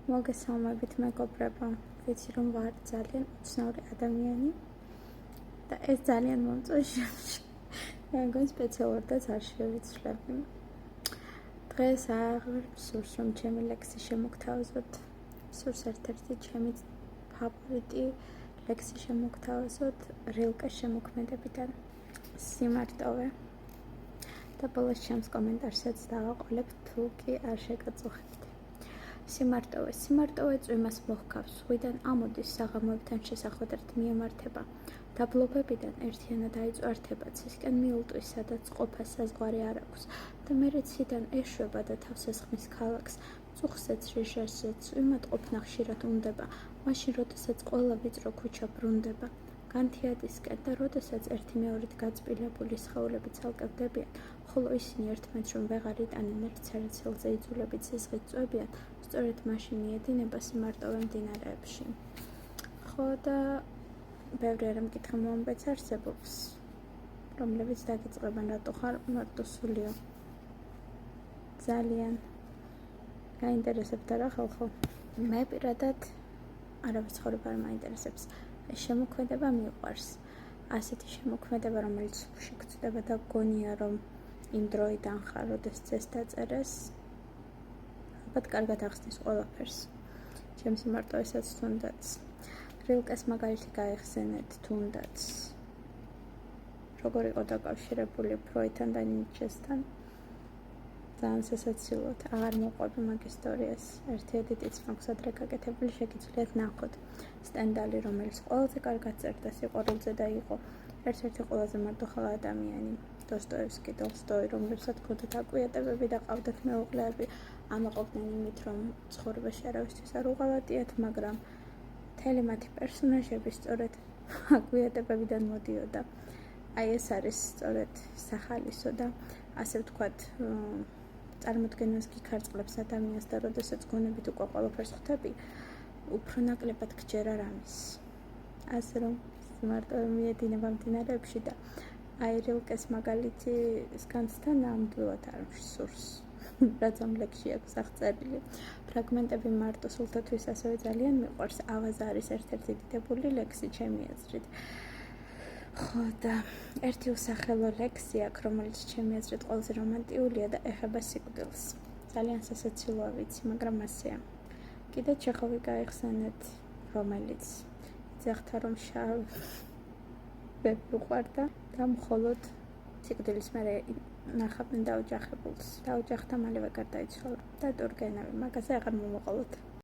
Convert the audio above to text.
მოგესალმებით მეგობრებო, ვიცი რომ ვარ ძალიან უცნაური ადამიანი და ეს ძალიან მომწონს. მეგონ სპეციალურადაც არ შევიცვლები. დღეს აღარ სურს რომ ჩემი ლექსი შემოგთავაზოთ. სურს ერთ-ერთი ჩემი ფავორიტი ლექსი შემოგთავაზოთ რილკეს შემოქმედებიდან სიმარტოვე. და ბოლოს ჩემს კომენტარსაც დავაყოლებ თუ კი არ შეგაწუხებთ. სიმარტოვე წვიმას მოჰქავს, ხვიდან ამოდის საღამოებთან შესახვედრად მიემართება. დაბლობებიდან ერთიანად აიწვართება, ცისკენ მიულტვის, სადაც ყოფას საზღვარი არ აქვს და მერე ციდან ეშვება და თავს ესხმის ქალაქს. წუხსეც რიჟერსეც წვიმატყოფნა ხშირად უნდება, მაშინ როდესაც ყველა ვიწრო ქუჩა ბრუნდება. განთიადისკენ და როდესაც ერთი მეორით გაწბილებული სხეულები ცალკევდებიან, ხოლო ისინი ერთმანეთს რომ ვეღარ იტანენ ერთ ცერცელზე იძულებით სიზღით წვებიან, სწორედ მაშინ მიედინება სიმარტოვე მდინარეებში. ხო და ბევრი არამკითხა მომბეც არსებობს, რომლებიც დაგიწყებენ რატო ხარ მარტოსულიო. ძალიან გაინტერესებდა რა ხალხო. მე პირადად არავის ცხოვრება არ მაინტერესებს. ეს შემოქმედება მიყვარს. ასეთი შემოქმედება, რომელიც შეგწდება და გონია რომ იმ დროიდან ხარ, როდესაც ეს დაწერეს, ალბათ კარგად ახსნის ყველაფერს. ჩემს სიმარტოვესაც თუნდაც. რილკეს მაგალითი გაიხსენეთ თუნდაც. როგორ იყო დაკავშირებული ფროიდთან და ნიჩესთან. ძალიან სასაცილოდ, აღარ მოყვები მაგ ისტორიას. ერთი ედიტიც მაქვს ადრე გაკეთებული, შეგიძლიათ ნახოთ. სტენდალი, რომელიც ყველაზე კარგად წერდა სიყვარულზე და იყო ერთ-ერთი ყველაზე მარტოხელა ადამიანი. დოსტოევსკი, ტოლსტოი, რომლებსაც ჰქონდათ აკვიატებები და ყავდათ მეუღლეები, ამაყობდნენ იმით, რომ ცხოვრებაში არავისთვის არ უღალატიათ, მაგრამ მთელი მათი პერსონაჟები სწორედ აკვიატებებიდან მოდიოდა. აი ეს არის სწორედ სახალისო და ასე ვთქვათ, წარმოდგენას გიქარწყლებს ადამიანს და როდესაც გონებით უკვე ყველაფერს ხვდები, უფრო ნაკლებად გჯერა რამის. ასე რომ სიმარტოვე მიედინება მდინარეებში და აი რილკეს მაგალითი სკანცთან ნამდვილად არ მსურს. რაც ამ ლექსში აქვს აღწერილი. ფრაგმენტები მარტო სულთათვის ასევე ძალიან მიყვარს. ავაზა არის ერთ-ერთი დიდებული ლექსი ჩემი აზრით. ხო და ერთი უსახელო ლექსი აქვს, რომელიც ჩემი აზრით ყველაზე რომანტიულია და ეხება სიკვდილს. ძალიან სასაცილოა ვიცი, მაგრამ ასეა. კიდე ჩეხოვი გაიხსენეთ, რომელიც ძახთა რომ შავ ვეუყვარდა და მხოლოდ სიკვდილის მერე ნახავდნენ დაოჯახებულს. დაოჯახდა მალევე გარდაიცვალა და ტურგენევი, მაგაზე აღარ მომოყოლოთ.